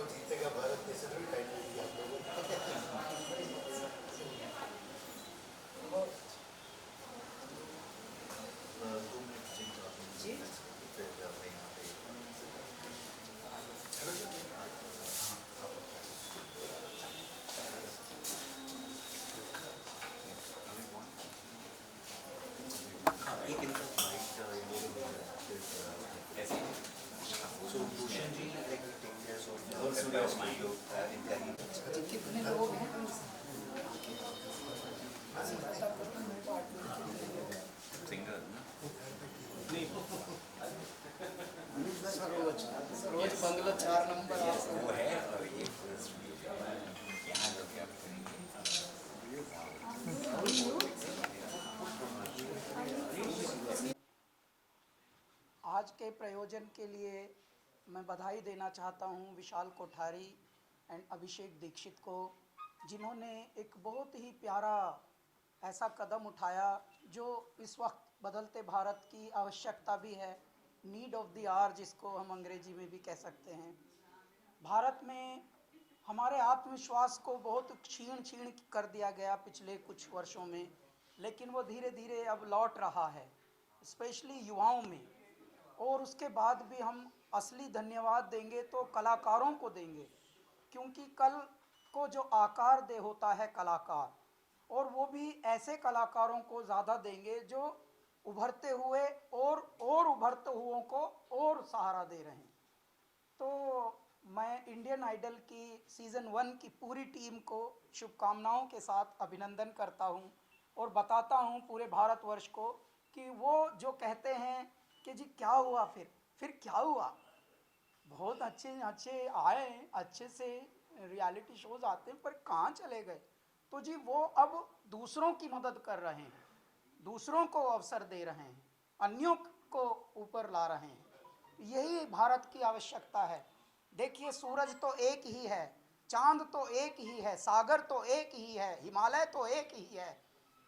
जीतेगा भारत कैसे भी टाइटल दिया आप लोगों ने। दो मिनट जी फिर मैं यहाँ पे एक इनका ऐसे सो Bhushan ji like 10 years of कितने लोग हैं? सिंगर सरोज सरोज बंगला 4 नंबर वो है और ये यहाँ लोग क्या करेंगे। आज के प्रयोजन के लिए मैं बधाई देना चाहता हूं विशाल कोठारी एंड अभिषेक दीक्षित को, जिन्होंने एक बहुत ही प्यारा ऐसा कदम उठाया जो इस वक्त बदलते भारत की आवश्यकता भी है, नीड ऑफ द आवर जिसको हम अंग्रेजी में भी कह सकते हैं। भारत में हमारे आत्मविश्वास को बहुत क्षीण क्षीण कर दिया गया पिछले कुछ वर्षों में, लेकिन वो धीरे धीरे अब लौट रहा है, स्पेशली युवाओं में। और उसके बाद भी हम असली धन्यवाद देंगे तो कलाकारों को देंगे, क्योंकि कल को जो आकार दे होता है कलाकार, और वो भी ऐसे कलाकारों को ज़्यादा देंगे जो उभरते हुए और उभरते हुओं को और सहारा दे रहे हैं। तो मैं इंडियन आइडल की सीज़न 1 की पूरी टीम को शुभकामनाओं के साथ अभिनंदन करता हूं और बताता हूं पूरे भारतवर्ष को कि वो जो कहते हैं कि जी क्या हुआ, फिर क्या हुआ, बहुत अच्छे अच्छे आए, अच्छे से रियलिटी शोज आते हैं, पर कहाँ चले गए। तो जी वो अब दूसरों की मदद कर रहे हैं, दूसरों को अवसर दे रहे हैं, अन्यों को ऊपर ला रहे हैं। यही भारत की आवश्यकता है। देखिए, सूरज तो एक ही है, चांद तो एक ही है, सागर तो एक ही है, हिमालय तो एक ही है,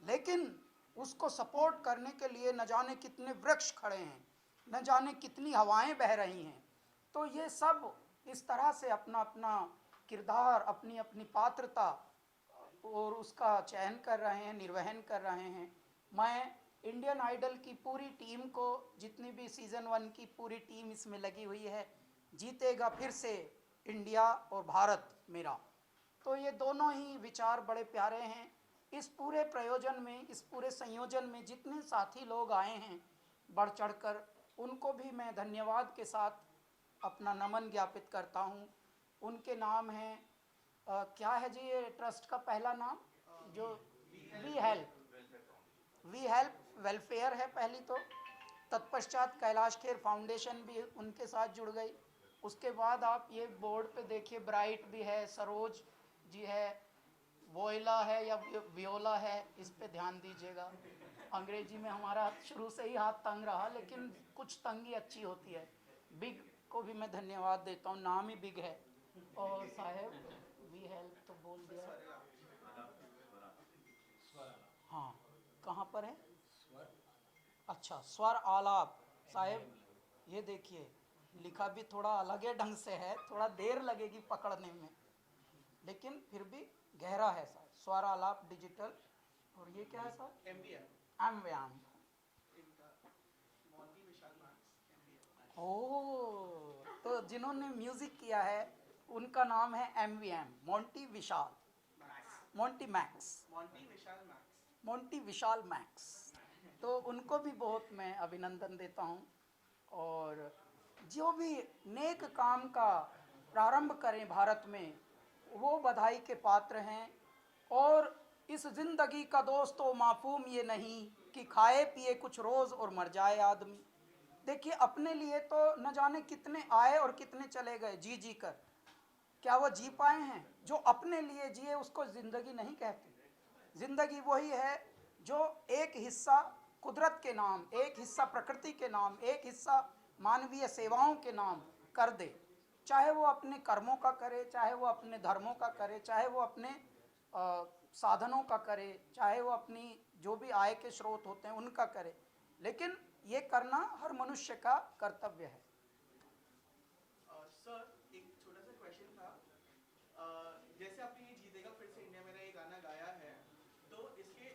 लेकिन उसको सपोर्ट करने के लिए न जाने कितने वृक्ष खड़े हैं, न जाने कितनी हवाएं बह रही हैं। तो ये सब इस तरह से अपना अपना किरदार, अपनी अपनी पात्रता और उसका चयन कर रहे हैं, निर्वहन कर रहे हैं। मैं इंडियन आइडल की पूरी टीम को, जितनी भी सीज़न 1 की पूरी टीम इसमें लगी हुई है, जीतेगा फिर से इंडिया और भारत मेरा, तो ये दोनों ही विचार बड़े प्यारे हैं। इस पूरे प्रयोजन में, इस पूरे संयोजन में जितने साथी लोग आए हैं बढ़ चढ़कर, उनको भी मैं धन्यवाद के साथ अपना नमन ज्ञापित करता हूँ। उनके नाम हैं क्या है जी ये ट्रस्ट का पहला नाम, जो वी हेल्प वेलफेयर है पहली, तो तत्पश्चात कैलाश खेर फाउंडेशन भी उनके साथ जुड़ गई। उसके बाद आप ये बोर्ड पे देखिए, ब्राइट भी है, सरोज जी है, वोयला है या वियोला है, इस पे ध्यान दीजिएगा। अंग्रेजी में हमारा शुरू से ही हाथ तंग रहा, लेकिन कुछ तंगी अच्छी होती है। बिग को भी मैं धन्यवाद देता हूँ, नाम ही बिग है। और साहेब वी हेल्प तो बोल दिया, हाँ कहाँ पर है, अच्छा स्वर आलाप साहेब, ये देखिए लिखा भी थोड़ा अलग है ढंग से है, थोड़ा देर लगेगी पकड़ने में, लेकिन फिर भी गहरा है साहब। स्वर आलाप डिजिटल, और ये क्या है साहब, एम ओह, तो जिन्होंने म्यूजिक किया है उनका नाम है MVM, मोंटी विशाल, मोंटी मैक्स, मोंटी विशाल मैक्स। तो उनको भी बहुत मैं अभिनंदन देता हूँ। और जो भी नेक काम का प्रारंभ करें भारत में, वो बधाई के पात्र हैं। और इस जिंदगी का दोस्तों माफूम ये नहीं कि खाए पिए कुछ रोज़ और मर जाए आदमी। देखिए, अपने लिए तो न जाने कितने आए और कितने चले गए जी जी कर, क्या वो जी पाए हैं? जो अपने लिए जिए उसको ज़िंदगी नहीं कहते। ज़िंदगी वही है जो एक हिस्सा कुदरत के नाम, एक हिस्सा प्रकृति के नाम, एक हिस्सा मानवीय सेवाओं के नाम कर दे। चाहे वो अपने कर्मों का करे, चाहे वो अपने धर्मों का करे, चाहे वो अपने साधनों का करे, चाहे वो अपनी जो भी आय के स्रोत होते हैं उनका करे, लेकिन ये करना हर मनुष्य का कर्तव्य है। सर, एक छोटा सा क्वेश्चन था जैसे आपने ये जीतेगा फिर से इंडिया मेरा ये गाना गाया है, तो इसके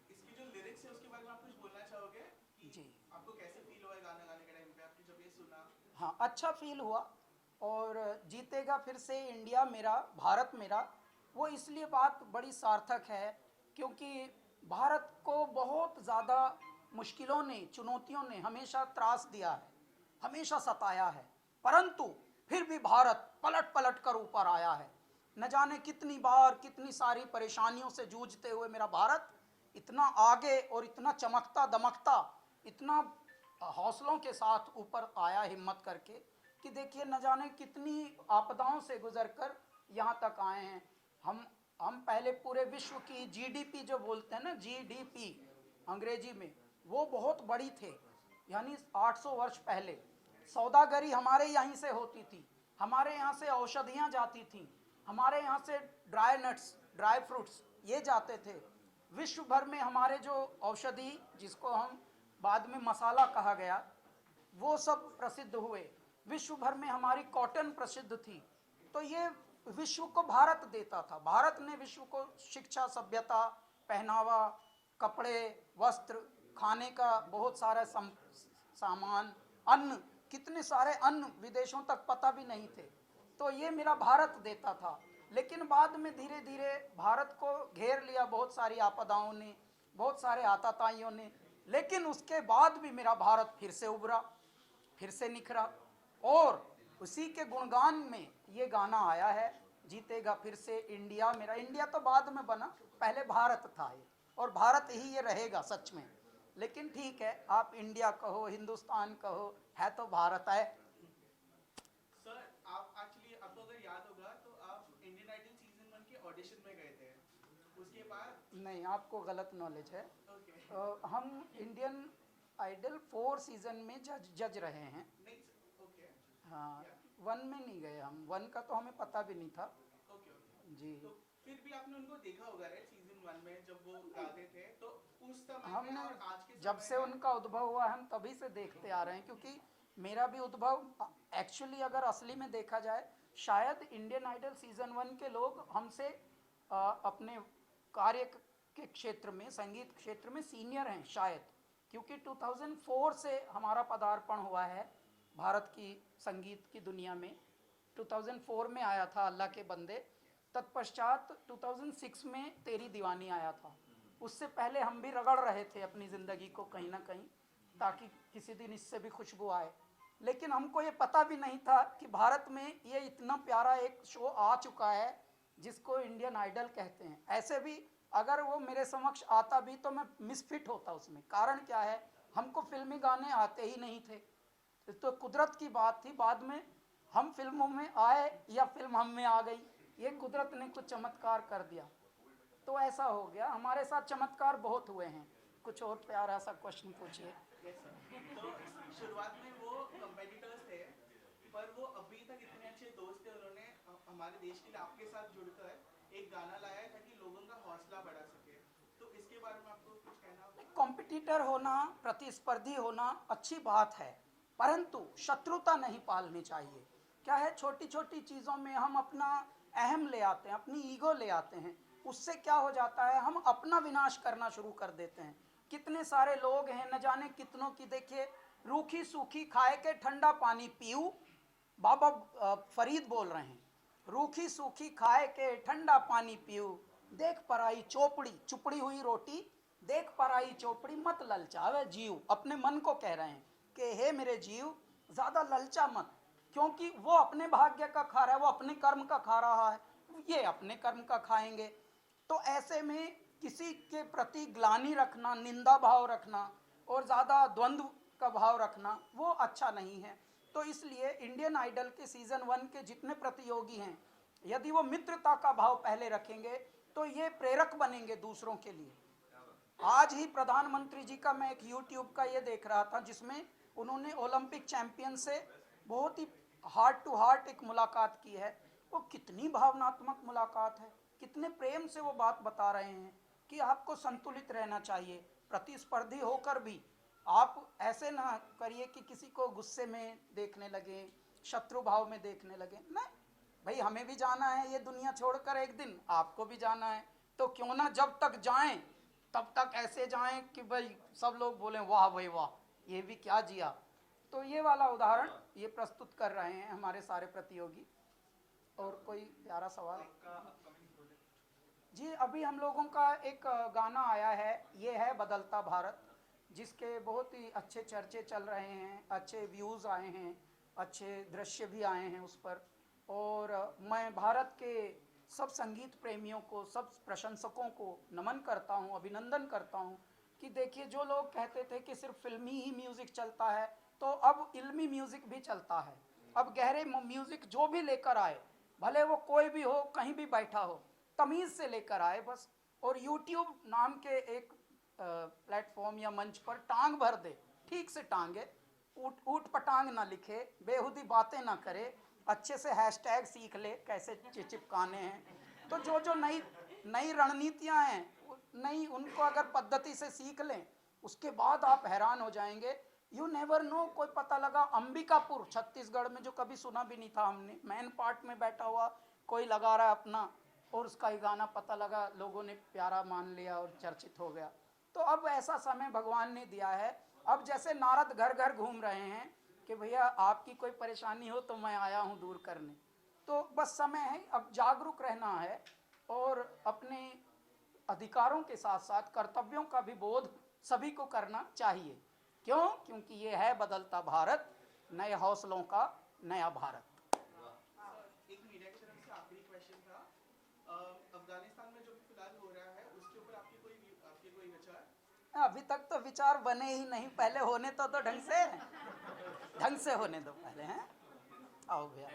इसकी जो लिरिक्स है उसके बारे में आप कुछ बोलना चाहोगे कि जी आपको कैसे फील हुआ है गाना गाने के टाइम पे आपने जब ये सुना? हाँ, अच्छा फील हुआ। और जीतेगा फिर से इंडिया मेरा, भारत मेरा, वो इसलिए बात बड़ी सार्थक है क्योंकि भारत को बहुत ज़्यादा मुश्किलों ने, चुनौतियों ने हमेशा त्रास दिया है, हमेशा सताया है, परंतु फिर भी भारत पलट पलट कर ऊपर आया है। न जाने कितनी बार, कितनी सारी परेशानियों से जूझते हुए मेरा भारत इतना आगे और इतना चमकता दमकता, इतना हौसलों के साथ ऊपर आया हिम्मत करके कि देखिए न जाने कितनी आपदाओं से गुजरकर यहाँ तक आए हैं। हम पहले पूरे विश्व की जीडीपी जो बोलते हैं ना, जीडीपी अंग्रेजी में, वो बहुत बड़ी थे, यानी 800 वर्ष पहले सौदागरी हमारे यहीं से होती थी, हमारे यहाँ से औषधियाँ जाती थीं, हमारे यहाँ से ड्राई नट्स, ड्राई फ्रूट्स ये जाते थे। विश्व भर में हमारे जो औषधि, जिसको हम बाद में मसाला कहा गया, वो सब प्रसिद्ध हुए। विश्व भर में हमारी कॉटन प्रसिद्ध थी। तो ये विश्व को भारत देता था। भारत ने विश्व को शिक्षा, सभ्यता, पहनावा, कपड़े, वस्त्र, खाने का बहुत सारा सामान, अन्न, कितने सारे अन्न विदेशों तक पता भी नहीं थे, तो ये मेरा भारत देता था। लेकिन बाद में धीरे धीरे भारत को घेर लिया बहुत सारी आपदाओं ने, बहुत सारे आतताइयों ने, लेकिन उसके बाद भी मेरा भारत फिर से उभरा, फिर से निखरा। और उसी के गुणगान में ये गाना आया है, जीतेगा फिर से इंडिया मेरा। इंडिया तो बाद में बना, पहले भारत था ये, और भारत ही ये रहेगा सच में। लेकिन ठीक है, आप इंडिया कहो, हिंदुस्तान कहो, है तो भारत है। सर आप एक्चुअली, आपको अगर याद होगा तो आप इंडियन आइडल सीजन 1 के ऑडिशन में गए थे, उसके बाद? नहीं, आपको गलत नॉलेज है। ओके। हम इंडियन आइडल 4 सीजन में जज रहे हैं। नहीं, ओके। हाँ, 1 में नहीं गए हम, 1 का तो हमें पता भी नहीं था। Okay okay. जी, तो फिर भी आपने उनको देखा होगा राइट, सीजन 1 में जब वो गाते थे, तो उस समय में हमने और आज के जब समय से में? उनका उद्भव हुआ हम तभी से देखते आ रहे हैं, क्योंकि मेरा भी उद्भव एक्चुअली अगर असली में देखा जाए, शायद इंडियन आइडल सीजन 1 के लोग हमसे अपने कार्य के क्षेत्र में, संगीत क्षेत्र में सीनियर हैं शायद, क्योंकि 2004 से हमारा पदार्पण हुआ है भारत की संगीत की दुनिया में। 2004 में आया था अल्लाह के बंदे, तत्पश्चात 2006 में तेरी दीवानी आया था। उससे पहले हम भी रगड़ रहे थे अपनी ज़िंदगी को कहीं ना कहीं, ताकि किसी दिन इससे भी खुशबू आए। लेकिन हमको ये पता भी नहीं था कि भारत में ये इतना प्यारा एक शो आ चुका है जिसको इंडियन आइडल कहते हैं। ऐसे भी अगर वो मेरे समक्ष आता भी तो मैं मिसफिट होता उसमें। कारण क्या है, हमको फिल्मी गाने आते ही नहीं थे, तो कुदरत की बात थी। बाद में हम फिल्मों में आए या फिल्म हम में आ गई, ये कुदरत ने कुछ चमत्कार कर दिया, तो ऐसा हो गया। हमारे साथ चमत्कार बहुत हुए हैं। कुछ और प्यारा सा क्वेश्चन पूछिए। Yes, sir. तो शुरुआत में वो कंपेटिटर्स थे, पर वो अभी तक इतने अच्छे दोस्त थे, उन्होंने हमारे देश के लिए आपके साथ जुड़कर एक गाना लाया है ताकि लोगों का हौसला बढ़ा सके। तो इसके बारे में आपको कुछ कहना होगा? कॉम्पिटिटर होना, प्रतिस्पर्धी होना अच्छी बात है, परंतु शत्रुता नहीं पालनी चाहिए। क्या है, छोटी छोटी चीज़ों में हम अपना अहम ले आते हैं, अपनी ईगो ले आते हैं। उससे क्या हो जाता है, हम अपना विनाश करना शुरू कर देते हैं। कितने सारे लोग हैं, न जाने कितनों की, देखिए, रूखी सूखी खाए के ठंडा पानी पीऊ, बाबा फरीद बोल रहे हैं, रूखी सूखी खाए के ठंडा पानी पीऊ, देख पराई चोपड़ी चुपड़ी हुई रोटी, देख पराई चोपड़ी मत ललचावे जीव। अपने मन को कह रहे हैं कि हे मेरे जीव, ज़्यादा ललचा मत, क्योंकि वो अपने भाग्य का खा रहा है, वो अपने कर्म का खा रहा है, ये अपने कर्म का खाएंगे। तो ऐसे में किसी के प्रति ग्लानि रखना, निंदा भाव रखना और ज़्यादा द्वंद्व का भाव रखना, वो अच्छा नहीं है। तो इसलिए इंडियन आइडल के सीज़न 1 के जितने प्रतियोगी हैं, यदि वो मित्रता का भाव पहले रखेंगे तो ये प्रेरक बनेंगे दूसरों के लिए। आज ही प्रधानमंत्री जी का मैं एक यूट्यूब का ये देख रहा था, जिसमें उन्होंने ओलंपिक चैंपियन से बहुत ही हार्ट टू हार्ट एक मुलाकात की है। वो कितनी भावनात्मक मुलाकात है, कितने प्रेम से वो बात बता रहे हैं कि आपको संतुलित रहना चाहिए, प्रतिस्पर्धी होकर भी आप ऐसे ना करिए कि किसी को गुस्से में देखने लगे, शत्रु भाव में देखने लगे। नहीं, भाई हमें भी जाना है ये दुनिया छोड़कर एक दिन, आपको भी जाना है, तो क्यों ना जब तक जाएं तब तक ऐसे जाएं कि भाई सब लोग बोलें वाह भाई वाह, ये भी क्या जिया। तो ये वाला उदाहरण ये प्रस्तुत कर रहे हैं हमारे सारे प्रतियोगी। और कोई प्यारा सवाल? जी अभी हम लोगों का एक गाना आया है, ये है बदलता भारत, जिसके बहुत ही अच्छे चर्चे चल रहे हैं, अच्छे व्यूज़ आए हैं, अच्छे दृश्य भी आए हैं उस पर। और मैं भारत के सब संगीत प्रेमियों को, सब प्रशंसकों को नमन करता हूँ, अभिनंदन करता हूँ कि देखिए जो लोग कहते थे कि सिर्फ फिल्मी ही म्यूज़िक चलता है, तो अब इल्मी म्यूज़िक भी चलता है। अब गहरे म्यूज़िक जो भी लेकर आए, भले वो कोई भी हो, कहीं भी बैठा हो, तमीज़ से लेकर आए बस। और YouTube नाम के एक प्लेटफॉर्म या मंच पर टांग भर दे, ठीक से टांगे, ऊट पटांग ना लिखे, बेहुदी बातें ना करे, अच्छे से हैशटैग सीख ले कैसे चिपकाने हैं। तो जो जो नई नई रणनीतियां हैं, नई उनको अगर पद्धति से सीख लें, उसके बाद आप हैरान हो जाएंगे। यू नेवर नो, कोई पता लगा अंबिकापुर छत्तीसगढ़ में, जो कभी सुना भी नहीं था हमने, मैन पार्ट में बैठा हुआ कोई लगा रहा है अपना, और उसका ही गाना पता लगा, लोगों ने प्यारा मान लिया और चर्चित हो गया। तो अब ऐसा समय भगवान ने दिया है। अब जैसे नारद घर घर घूम रहे हैं कि भैया आपकी कोई परेशानी हो तो मैं आया हूँ दूर करने, तो बस समय है, अब जागरूक रहना है और अपने अधिकारों के साथ साथ कर्तव्यों का भी बोध सभी को करना चाहिए। क्यों? क्योंकि ये है बदलता भारत, नए हौसलों का नया भारत। एक मीडिया की तरफ से आखिरी क्वेश्चन था, अफगानिस्तान में जो भी फिलहाल हो रहा है उसके ऊपर आपके कोई विचार? अभी तक तो विचार बने ही नहीं, पहले होने तो ढंग से होने दो पहले। हैं आओ भैया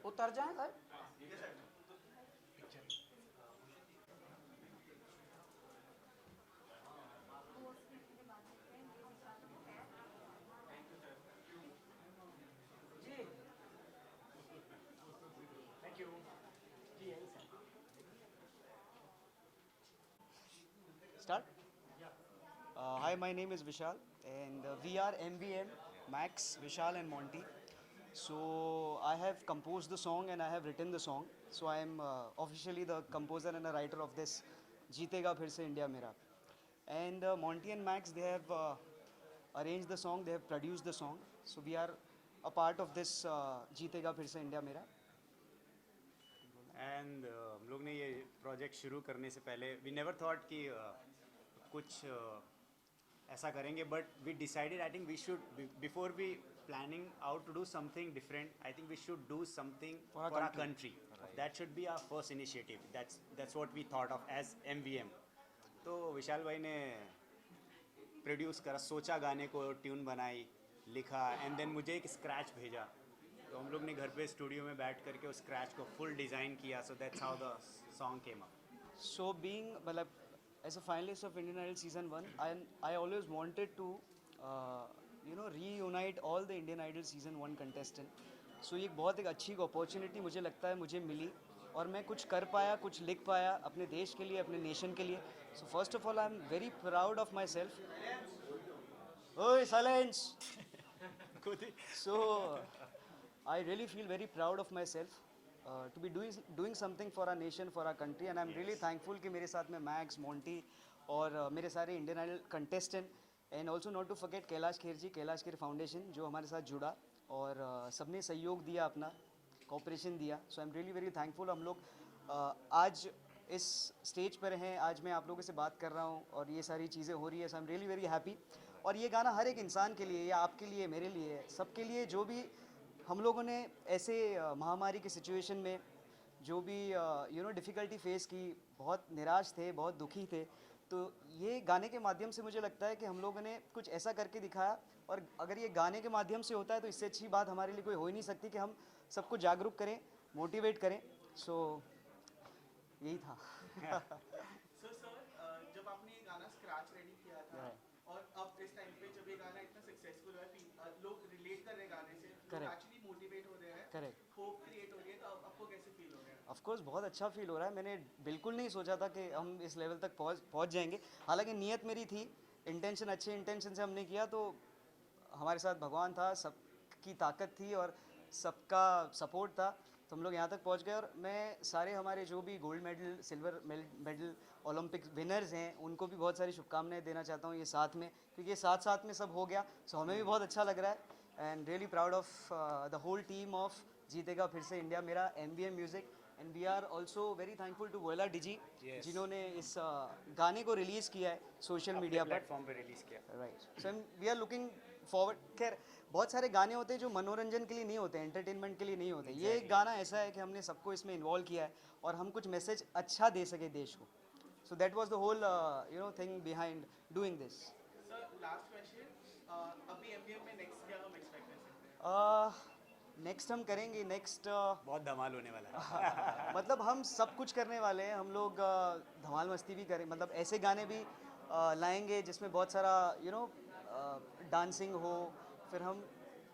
उतर जाए भाई। जी थैंक यू जी, यही sir. Start? Hi, my name is Vishal, and we are MVM, Max, Vishal, and Monty. So I have composed the song and I have written the song. So I am officially the composer and a writer of this Jeetega Phir Se India Mera. And Monty and Max, they have arranged the song, they have produced the song. So we are a part of this Jeetega Phir Se India Mera. And हम लोग ने ये project शुरू करने से पहले we never thought कि कुछ ऐसा करेंगे, but we decided I think we should before we planning out to do something different, I think we should do something for our country, that should be our first initiative, that's what we thought of as MVM. तो विशाल भाई ने produce करा, सोचा गाने को, tune बनाई, लिखा, and then मुझे एक स्क्रैच भेजा, तो हम लोग ने घर पे स्टूडियो में बैठ करके उस स्क्रैच को फुल डिज़ाइन किया. So that's how the song came up. So being as a finalist of Indian Idol season 1, I always wanted to reunite all the Indian Idol season 1 contestant. So ये बहुत एक अच्छी opportunity मुझे लगता है मुझे मिली, और मैं कुछ कर पाया, कुछ लिख पाया अपने देश के लिए, अपने नेशन के लिए. So first of all, I am very proud of myself. Oi, silence! So I really feel very proud of myself to be doing something for our nation, for our country, and I'm really thankful कि मेरे साथ में max, Monty और मेरे सारे Indian Idol contestant, and also not to forget Kailash Kher ji, Kailash Kher foundation जो हमारे साथ जुड़ा और सबने सहयोग दिया, अपना कोऑपरेशन दिया. So I am really very thankful. हम लोग आज इस स्टेज पर हैं, आज मैं आप लोगों से बात कर रहा हूँ और ये सारी चीज़ें हो रही है. So I am really very happy. और ये गाना हर एक इंसान के लिए, या आपके लिए, मेरे लिए, सबके लिए, जो भी हम लोगों ने ऐसे महामारी की सिचुएशन में जो भी डिफ़िकल्टी फेस की, बहुत निराश थे, बहुत दुखी थे, तो ये गाने के माध्यम से मुझे लगता है कि हम लोगों ने कुछ ऐसा करके दिखाया. और अगर ये गाने के माध्यम से होता है तो इससे अच्छी बात हमारे लिए कोई हो ही नहीं सकती कि हम सबको जागरूक करें, मोटिवेट करें. सो यही था. सर जब आपने ये गाना स्क्रैच रेडी किया था और अब इस टाइम पे जब ये गाना इतना सक्सेसफुल है, लोग रिलेट कर रहे हैं गाने से, लोग एक्चुअली मोटिवेट हो रहे हैं, करेक्ट, होप क्रिएट हो रही है, तो आपको कैसे फील हो रहा है? ऑफ कोर्स बहुत अच्छा फील हो रहा है. मैंने बिल्कुल नहीं सोचा था कि हम इस लेवल तक पहुंच जाएंगे. हालांकि नीयत मेरी थी, इंटेंशन अच्छे इंटेंशन से हमने किया, तो हमारे साथ भगवान था, सबकी ताकत थी और सबका सपोर्ट था. तो हम लोग यहाँ तक पहुँच गए और मैं सारे हमारे जो भी gold medal silver medal Olympic winners हैं उनको भी बहुत सारी शुभकामनाएं देना चाहता हूँ ये साथ में, क्योंकि ये साथ साथ में सब हो गया। सो हमें भी बहुत अच्छा लग रहा है and really proud of the whole team of Jeetega Phir Se India, मेरा MBM music. And we are also very thankful to वोला डिजी जिन्होंने इस गाने को रिलीज़ किया है सोशल मीडिया पर, प्लेटफॉर्म पे रिलीज किया। Right. So we are looking forward. खैर बहुत सारे गाने होते हैं जो मनोरंजन के लिए नहीं होते, एंटरटेनमेंट के लिए नहीं होते। ये एक गाना ऐसा है कि हमने सबको इसमें इन्वॉल्व किया है और हम कुछ मैसेज अच्छा दे सके देश को। So that was the whole thing behind doing this. Sir last question, अभी एमबीएम में नेक्स्ट क्या हम एक्सपेक्ट कर सकते हैं? नेक्स्ट हम करेंगे नेक्स्ट बहुत धमाल होने वाला है। मतलब हम सब कुछ करने वाले हैं। हम लोग धमाल मस्ती भी करें, मतलब ऐसे गाने भी लाएंगे जिसमें बहुत सारा डांसिंग हो। फिर हम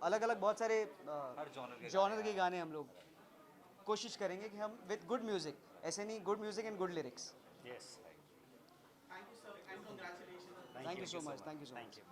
अलग अलग बहुत सारे हर जॉनर के गाने हम लोग कोशिश करेंगे कि हम विद गुड म्यूजिक, ऐसे नहीं, good music and good lyrics. Yes, thank you sir and congratulation. Thank you so much, thank you so thank much. You.